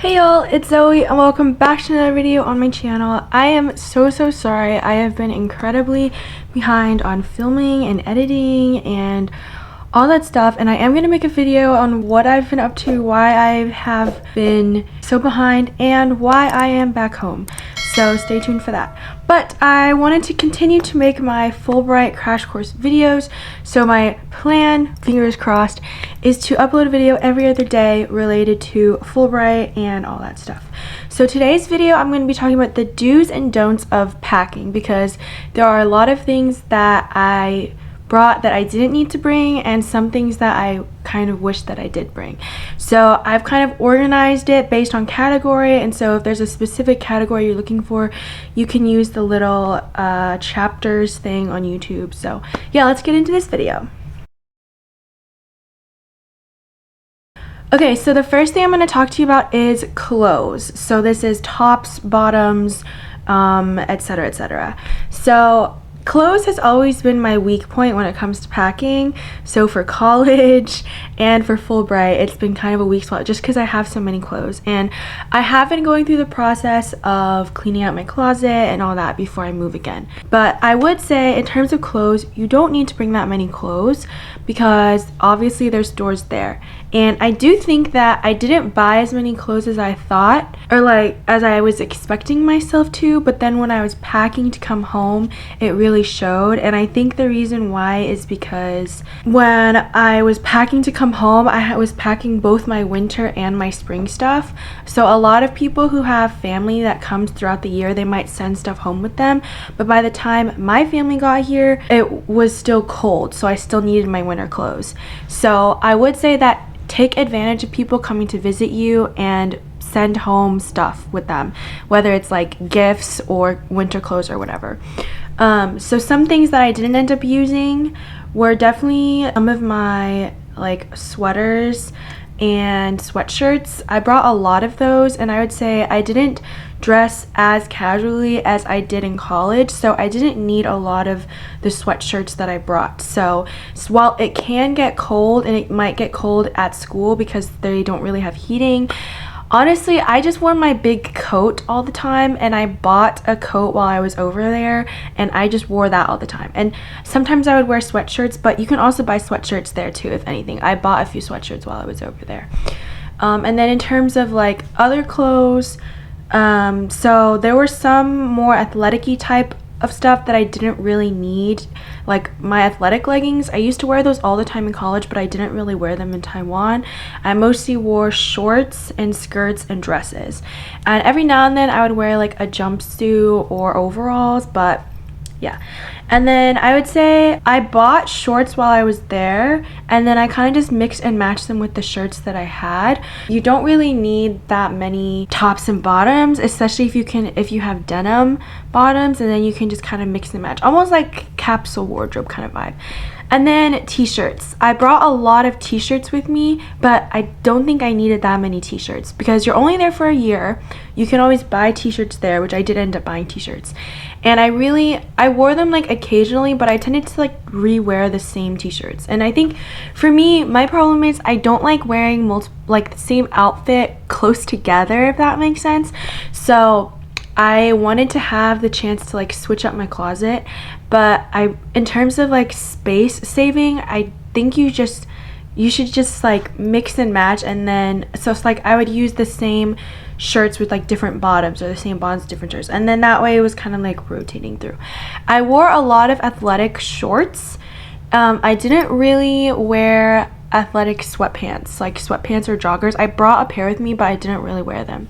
Hey y'all, it's Zoe and welcome back to another video on my channel. I am so sorry. I have been incredibly behind on filming and editing and all that stuff, and I am going to make a video on what I've been up to, why I have been so behind, and why I am back home. So stay tuned for that. But I wanted to continue to make my Fulbright crash course videos. So my plan, fingers crossed, is to upload a video every other day related to Fulbright and all that stuff. So today's video, I'm going to be talking about the do's and don'ts of packing, because there are a lot of things that I brought that I didn't need to bring, and some things that I kind of wish that I did bring. So I've kind of organized it based on category, and so if there's a specific category you're looking for, you can use the little chapters thing on YouTube. So yeah, let's get into this video. Okay, so the first thing I'm going to talk to you about is clothes. So this is tops, bottoms, etc, etc. So clothes has always been my weak point when it comes to packing. So for college and for Fulbright, it's been kind of a weak spot just because I have so many clothes. And I have been going through the process of cleaning out my closet and all that before I move again. But I would say in terms of clothes, you don't need to bring that many clothes because obviously there's stores there. And I do think that I didn't buy as many clothes as I thought, or like as I was expecting myself to, but then when I was packing to come home, it really showed. And I think the reason why is because when I was packing to come home, I was packing both my winter and my spring stuff. So a lot of people who have family that comes throughout the year, they might send stuff home with them, but by the time my family got here, it was still cold, so I still needed my winter clothes. So I would say that take advantage of people coming to visit you and send home stuff with them, whether it's like gifts or winter clothes or whatever. So some things that I didn't end up using were definitely some of my like sweaters and sweatshirts. I brought a lot of those, and I would say I didn't dress as casually as I did in college, so I didn't need a lot of the sweatshirts that I brought. So while it can get cold, and it might get cold at school because they don't really have heating, honestly, I just wore my big coat all the time, and I bought a coat while I was over there, and I just wore that all the time. And sometimes I would wear sweatshirts, but you can also buy sweatshirts there too, if anything. I bought a few sweatshirts while I was over there. And then in terms of like other clothes, so there were some more athletic-y type of stuff that I didn't really need, like my athletic leggings. I used to wear those all the time in college, but I didn't really wear them in Taiwan. I mostly wore shorts and skirts and dresses, and every now and then I would wear like a jumpsuit or overalls, but yeah. And then I would say I bought shorts while I was there, and then I kind of just mixed and matched them with the shirts that I had. You don't really need that many tops and bottoms, especially if you have denim bottoms, and then you can just kind of mix and match, almost like capsule wardrobe kind of vibe. And then t-shirts. I brought a lot of t-shirts with me, but I don't think I needed that many t-shirts because you're only there for a year. You can always buy t-shirts there, which I did end up buying t-shirts. And I wore them like occasionally, but I tended to like re-wear the same t-shirts. And I think for me, my problem is I don't like wearing the same outfit close together, if that makes sense. So I wanted to have the chance to like switch up my closet, but in terms of like space saving, I think you should just like mix and match. And then so it's like I would use the same shirts with like different bottoms, or the same bottoms, different shirts, and then that way it was kind of like rotating through. I wore a lot of athletic shorts. I didn't really wear athletic sweatpants, like sweatpants or joggers. I brought a pair with me, but I didn't really wear them.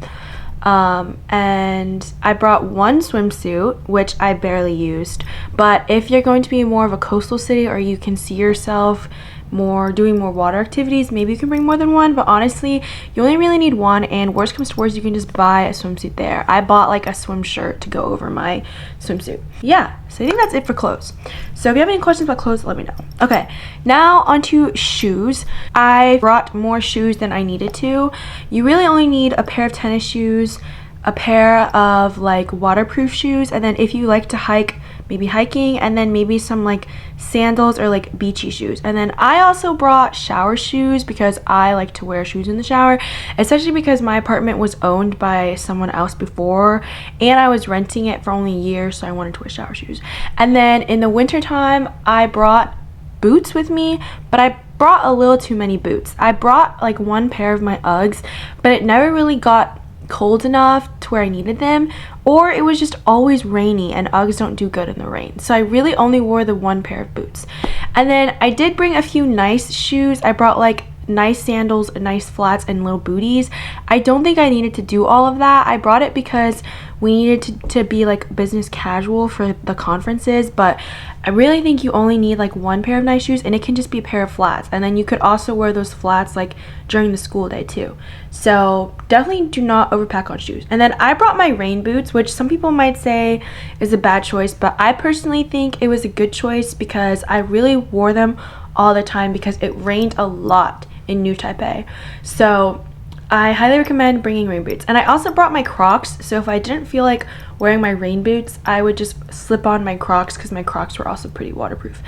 And I brought one swimsuit, which I barely used, but if you're going to be more of a coastal city, or you can see yourself doing more water activities, maybe you can bring more than one, but honestly you only really need one, and worst comes to worst, you can just buy a swimsuit there. I bought like a swim shirt to go over my swimsuit. Yeah, so I think that's it for clothes. So if you have any questions about clothes, let me know. Okay, now onto shoes. I brought more shoes than I needed to. You really only need a pair of tennis shoes, a pair of like waterproof shoes, and then if you like to hike maybe hiking, and then maybe some like sandals or like beachy shoes. And then I also brought shower shoes because I like to wear shoes in the shower, especially because my apartment was owned by someone else before and I was renting it for only a year, so I wanted to wear shower shoes. And then in the winter time, I brought boots with me, but I brought a little too many boots. I brought like one pair of my Uggs, but it never really got cold enough to where I needed them, or it was just always rainy and Uggs don't do good in the rain, so I really only wore the one pair of boots. And then I did bring a few nice shoes. I brought like nice sandals, nice flats, and little booties. I don't think I needed to do all of that. I brought it because we needed to be like business casual for the conferences, but I really think you only need like one pair of nice shoes, and it can just be a pair of flats, and then you could also wear those flats like during the school day too. So definitely do not overpack on shoes. And then I brought my rain boots, which some people might say is a bad choice, but I personally think it was a good choice because I really wore them all the time because it rained a lot in New Taipei. So I highly recommend bringing rain boots. And I also brought my Crocs, so if I didn't feel like wearing my rain boots, I would just slip on my Crocs because my Crocs were also pretty waterproof.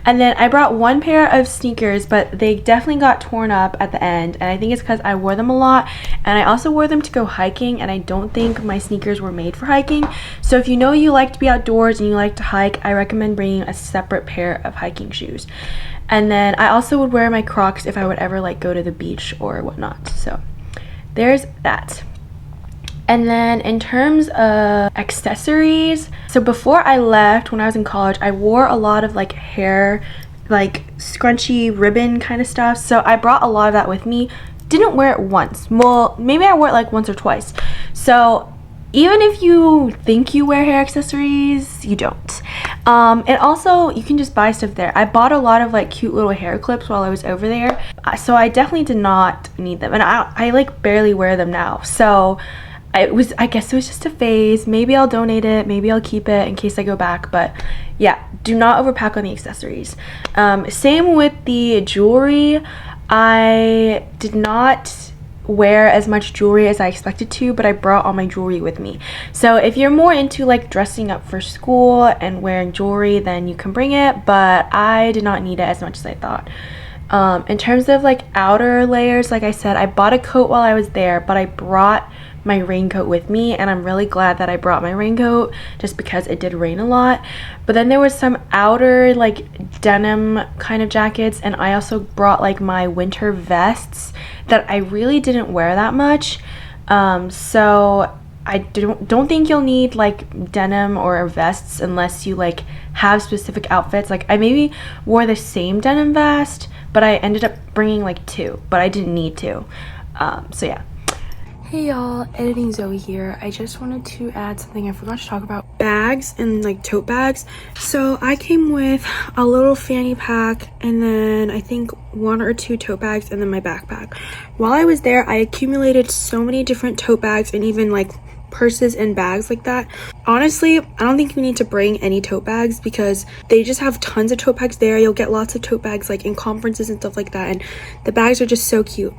And then I brought one pair of sneakers, but they definitely got torn up at the end, and I think it's because I wore them a lot, and I also wore them to go hiking, and I don't think my sneakers were made for hiking. So if you know you like to be outdoors and you like to hike, I recommend bringing a separate pair of hiking shoes. And then I also would wear my Crocs if I would ever like go to the beach or whatnot. So there's that. And then in terms of accessories, so before I left, when I was in college, I wore a lot of like hair, like scrunchy ribbon kind of stuff, so I brought a lot of that with me. Didn't wear it once. Well, maybe I wore it like once or twice. So even if you think you wear hair accessories, you don't. And also you can just buy stuff there. I bought a lot of like cute little hair clips while I was over there, so I definitely did not need them, and I like barely wear them now. So I guess it was just a phase. Maybe I'll donate it, maybe I'll keep it in case I go back, but yeah, do not overpack on the accessories. Same with the jewelry. I did not wear as much jewelry as I expected to, but I brought all my jewelry with me. So if you're more into like dressing up for school and wearing jewelry, then you can bring it, but I did not need it as much as I thought. In terms of like outer layers, like I said, I bought a coat while I was there, but I brought my raincoat with me, and I'm really glad that I brought my raincoat just because it did rain a lot. But then there was some outer like denim kind of jackets, and I also brought like my winter vests that I really didn't wear that much. So I don't think you'll need like denim or vests unless you like have specific outfits. Like I maybe wore the same denim vest, but I ended up bringing like two, but I didn't need to. So yeah. Hey y'all, editing Zoe here. I just wanted to add something I forgot to talk about. Bags and like tote bags. So I came with a little fanny pack and then I think one or two tote bags and then my backpack. While I was there, I accumulated so many different tote bags and even like purses and bags like that. Honestly, I don't think you need to bring any tote bags because they just have tons of tote bags there. You'll get lots of tote bags like in conferences and stuff like that, and the bags are just so cute.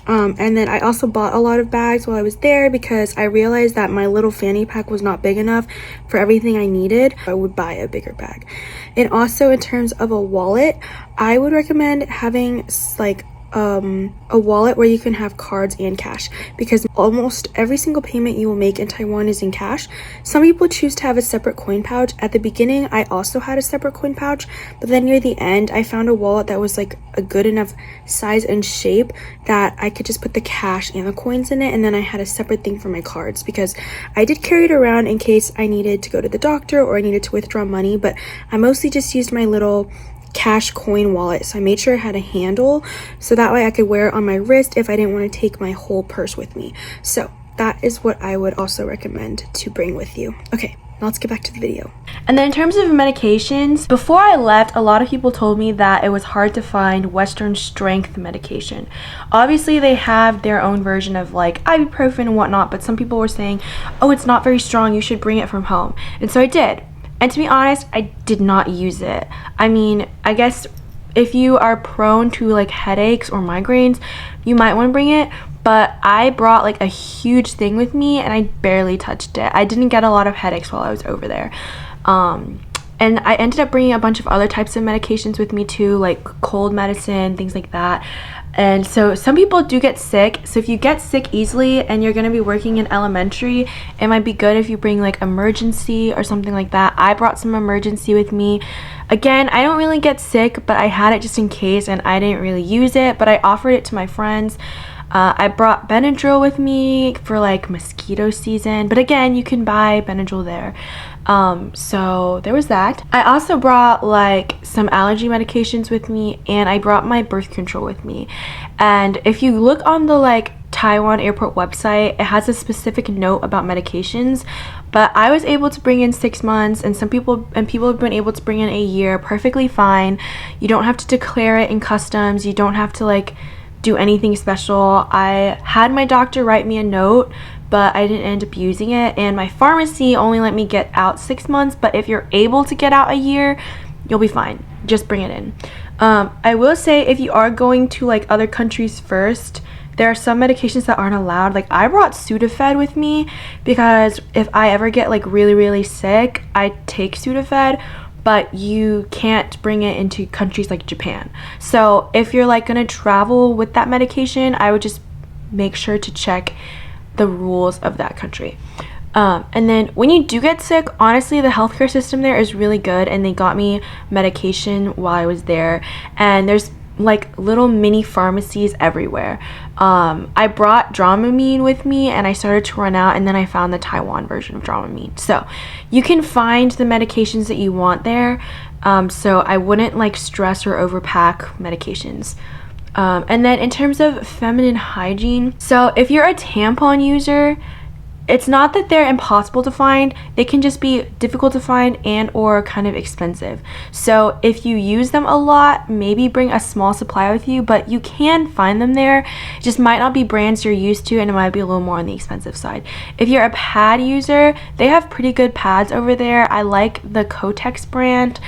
And then I also bought a lot of bags while I was there because I realized that my little fanny pack was not big enough for everything I needed. I would buy a bigger bag. And also in terms of a wallet, I would recommend having like a wallet where you can have cards and cash, because almost every single payment you will make in Taiwan is in cash. Some people choose to have a separate coin pouch. At the beginning, I also had a separate coin pouch, but then near the end, I found a wallet that was like a good enough size and shape that I could just put the cash and the coins in it, and then I had a separate thing for my cards because I did carry it around in case I needed to go to the doctor or I needed to withdraw money, but I mostly just used my little cash coin wallet. So I made sure it had a handle so that way I could wear it on my wrist if I didn't want to take my whole purse with me. So that is what I would also recommend to bring with you. Okay, now let's get back to the video. And then in terms of medications, before I left, a lot of people told me that it was hard to find Western strength medication. Obviously they have their own version of like ibuprofen and whatnot, but some people were saying, oh, it's not very strong, you should bring it from home. And so I did. And to be honest, I did not use it. I mean, I guess if you are prone to like headaches or migraines, you might want to bring it, but I brought like a huge thing with me and I barely touched it. I didn't get a lot of headaches while I was over there. And I ended up bringing a bunch of other types of medications with me too, like cold medicine, things like that. And so some people do get sick. So if you get sick easily and you're going to be working in elementary, it might be good if you bring like emergency or something like that. I brought some emergency with me. Again, I don't really get sick, but I had it just in case and I didn't really use it, but I offered it to my friends. I brought Benadryl with me for like mosquito season, but again, you can buy Benadryl there. So there was that. I also brought like some allergy medications with me, and I brought my birth control with me. And if you look on the like Taiwan airport website, it has a specific note about medications, but I was able to bring in 6 months, and people have been able to bring in a year perfectly fine. You don't have to declare it in customs. You don't have to like do anything special. I had my doctor write me a note, but I didn't end up using it, and my pharmacy only let me get out 6 months, but if you're able to get out a year, you'll be fine. Just bring it in. I will say, if you are going to like other countries first, there are some medications that aren't allowed. Like I brought Sudafed with me because if I ever get like really sick, I take Sudafed, but you can't bring it into countries like Japan. So if you're like gonna travel with that medication, I would just make sure to check the rules of that country. And then when you do get sick, honestly, the healthcare system there is really good, and they got me medication while I was there, and there's like little mini pharmacies everywhere. I brought Dramamine with me, and I started to run out, and then I found the Taiwan version of Dramamine. So you can find the medications that you want there. So I wouldn't like stress or overpack medications. And then in terms of feminine hygiene, so if you're a tampon user, it's not that they're impossible to find. They can just be difficult to find and or kind of expensive. So if you use them a lot, maybe bring a small supply with you, but you can find them there. It just might not be brands you're used to, and it might be a little more on the expensive side. If you're a pad user, they have pretty good pads over there. I like the Kotex brand.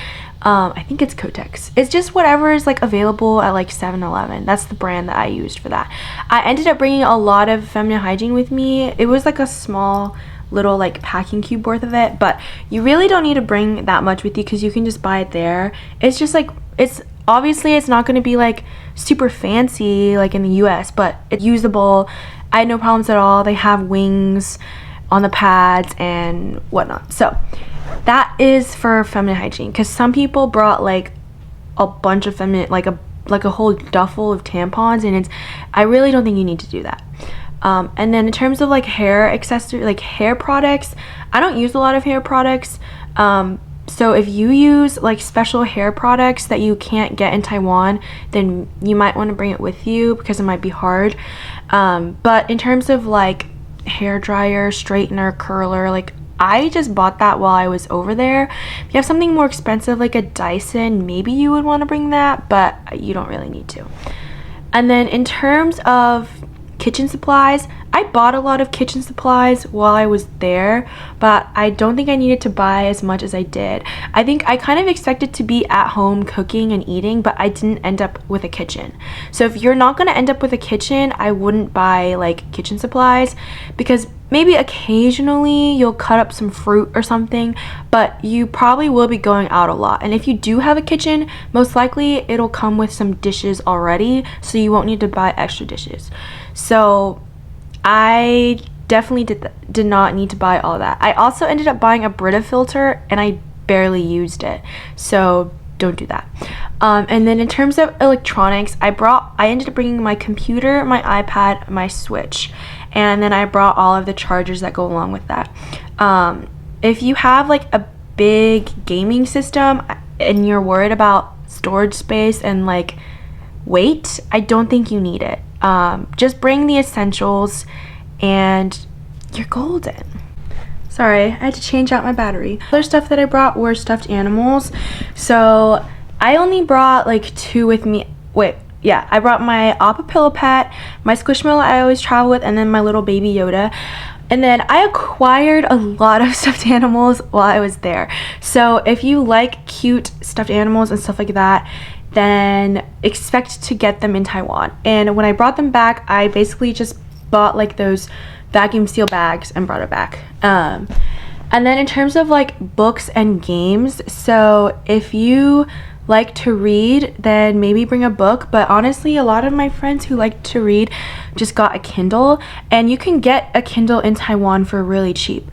I think it's Kotex. It's just whatever is like available at like 7-Eleven. That's the brand that I used for that. I ended up bringing a lot of feminine hygiene with me. It was like a small little like packing cube worth of it, but you really don't need to bring that much with you because you can just buy it there. It's just like, it's obviously it's not going to be like super fancy like in the US, but it's usable. I had no problems at all. They have wings on the pads and whatnot. So that is for feminine hygiene, because some people brought like a bunch of feminine, like a whole duffel of tampons, and I really don't think you need to do that. And then in terms of like hair accessory, like hair products, I don't use a lot of hair products. So if you use like special hair products that you can't get in Taiwan, then you might want to bring it with you because it might be hard. But in terms of like hair dryer, straightener, curler, like I just bought that while I was over there. If you have something more expensive like a Dyson, maybe you would want to bring that, but you don't really need to. And then in terms of kitchen supplies, I bought a lot of kitchen supplies while I was there, but I don't think I needed to buy as much as I did. I think I kind of expected to be at home cooking and eating, but I didn't end up with a kitchen. So if you're not going to end up with a kitchen, I wouldn't buy like kitchen supplies, because maybe occasionally you'll cut up some fruit or something, but you probably will be going out a lot. And if you do have a kitchen, most likely it'll come with some dishes already, so you won't need to buy extra dishes. So I definitely did not need to buy all that. I also ended up buying a Brita filter, and I barely used it, so don't do that. And then in terms of electronics, I ended up bringing my computer, my iPad, my Switch, and then I brought all of the chargers that go along with that. If you have like a big gaming system and you're worried about storage space and like weight, I don't think you need it. Just bring the essentials and you're golden. Sorry, I had to change out my battery. Other stuff that I brought were stuffed animals. So I only brought like 2 with me. Yeah, I brought my Appa Pillow Pet, my Squishmallow I always travel with, and then my little baby Yoda. And then I acquired a lot of stuffed animals while I was there. So if you like cute stuffed animals and stuff like that, then expect to get them in Taiwan. And when I brought them back, I basically just bought like those vacuum seal bags and brought it back. And then in terms of like books and games, so if you like to read, then maybe bring a book. But honestly, a lot of my friends who like to read just got a Kindle, and you can get a Kindle in Taiwan for really cheap,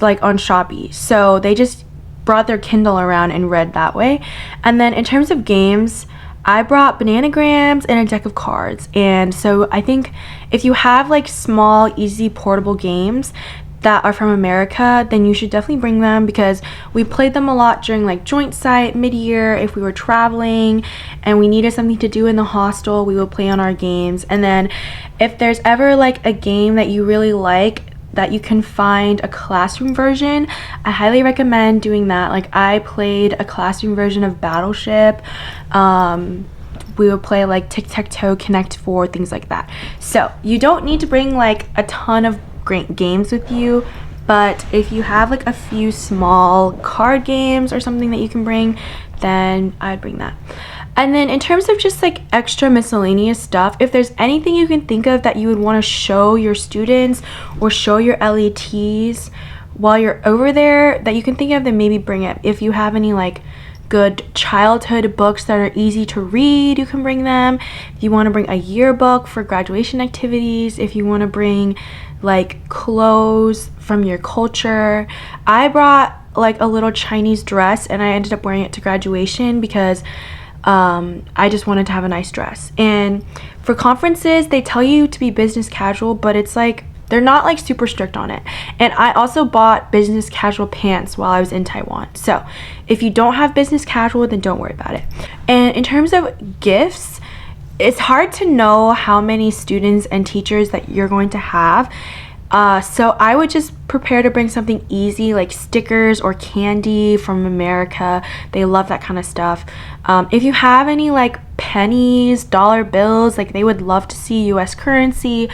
like on Shopee. So they just brought their Kindle around and read that way. And then in terms of games, I brought bananagrams and a deck of cards. And so I think if you have like small, easy, portable games that are from America, then you should definitely bring them, because we played them a lot during like joint site mid-year. If we were traveling and we needed something to do in the hostel, we would play on our games. And then if there's ever like a game that you really like that you can find a classroom version, I highly recommend doing that. Like I played a classroom version of Battleship. We would play like tic-tac-toe, Connect 4, things like that. So you don't need to bring like a ton of great games with you, but if you have like a few small card games or something that you can bring, then I'd bring that. And then in terms of just like extra miscellaneous stuff, if there's anything you can think of that you would want to show your students or show your LETs while you're over there that you can think of, then maybe bring it. If you have any like good childhood books that are easy to read, you can bring them. If you want to bring a yearbook for graduation activities, if you want to bring like clothes from your culture. I brought like a little Chinese dress, and I ended up wearing it to graduation because I just wanted to have a nice dress. And for conferences, they tell you to be business casual, but it's like they're not like super strict on it. And I also bought business casual pants while I was in Taiwan. So if you don't have business casual, then don't worry about it. And in terms of gifts, it's hard to know how many students and teachers that you're going to have. So I would just prepare to bring something easy like stickers or candy from America. They love that kind of stuff. If you have any like pennies, dollar bills, like they would love to see US currency.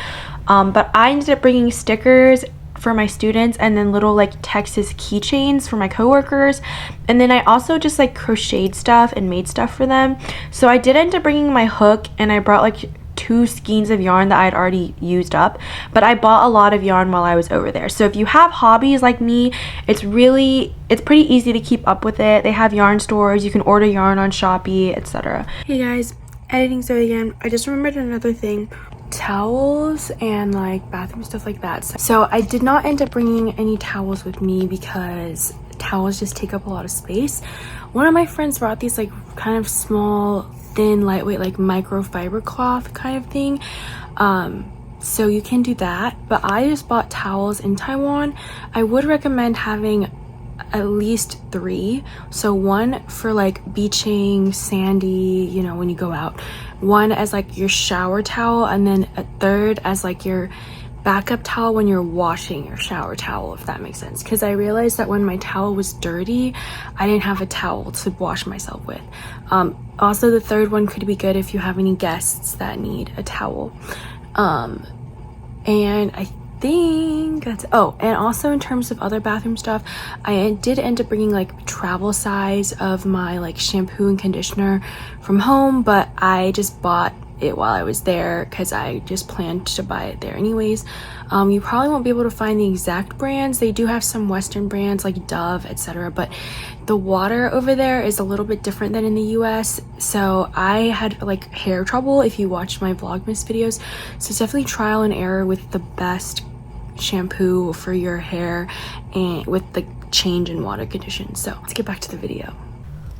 But I ended up bringing stickers for my students, and then little like Texas keychains for my coworkers. And then I also just like crocheted stuff and made stuff for them. So I did end up bringing my hook, and I brought like 2 skeins of yarn that I'd already used up, but I bought a lot of yarn while I was over there. So if you have hobbies like me, it's pretty easy to keep up with it. They have yarn stores, you can order yarn on Shopee, etc. Hey guys, editing Zoe again. I just remembered another thing. Towels and like bathroom stuff like that. So I did not end up bringing any towels with me because towels just take up a lot of space. One of my friends brought these like kind of small, thin, lightweight, like microfiber cloth kind of thing. So you can do that, but I just bought towels in Taiwan. I would recommend having at least 3. So 1 for like beaching, sandy, you know, when you go out. 1 as like your shower towel, and then a 3rd as like your backup towel when you're washing your shower towel, if that makes sense. Because I realized that when my towel was dirty, I didn't have a towel to wash myself with. Also, the 3rd one could be good if you have any guests that need a towel. And I think that's and also in terms of other bathroom stuff, I did end up bringing like travel size of my like shampoo and conditioner from home, but I just bought it while I was there because I just planned to buy it there anyways. You probably won't be able to find the exact brands. They do have some Western brands like Dove, etc., but the water over there is a little bit different than in the US. So I had like hair trouble if you watched my Vlogmas videos. So it's definitely trial and error with the best shampoo for your hair and with the change in water conditions. So let's get back to the video.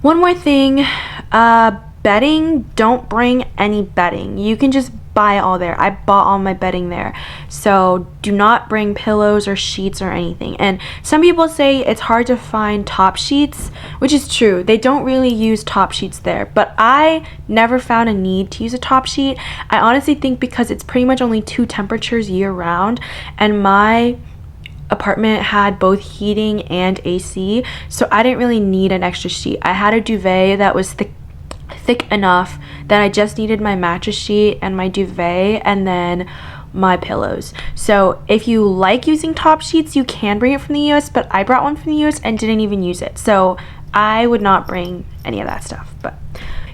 One more thing, bedding, don't bring any bedding. You can just buy all there. I bought all my bedding there. So do not bring pillows or sheets or anything. And some people say it's hard to find top sheets, which is true. They don't really use top sheets there, but I never found a need to use a top sheet. I honestly think because it's pretty much only 2 temperatures year round, and my apartment had both heating and AC, so I didn't really need an extra sheet. I had a duvet that was thick enough that I just needed my mattress sheet and my duvet and then my pillows. So if you like using top sheets, you can bring it from the US, but I brought one from the US and didn't even use it. So I would not bring any of that stuff. But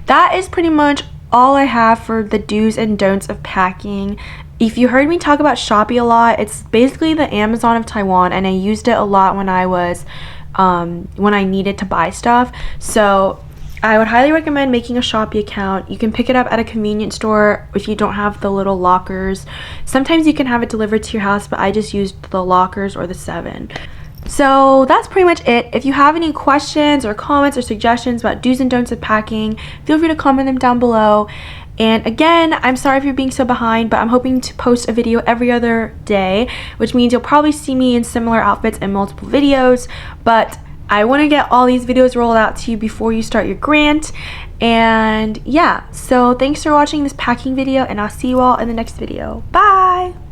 that is pretty much all I have for the do's and don'ts of packing. If you heard me talk about Shopee a lot, it's basically the Amazon of Taiwan, and I used it a lot when I was when I needed to buy stuff. So I would highly recommend making a Shopee account. You can pick it up at a convenience store if you don't have the little lockers. Sometimes you can have it delivered to your house, but I just used the lockers or the 7. So that's pretty much it. If you have any questions or comments or suggestions about do's and don'ts of packing, feel free to comment them down below. And again, I'm sorry if you're being so behind, but I'm hoping to post a video every other day, which means you'll probably see me in similar outfits in multiple videos. But I want to get all these videos rolled out to you before you start your grant. And yeah, so thanks for watching this packing video, and I'll see you all in the next video. Bye!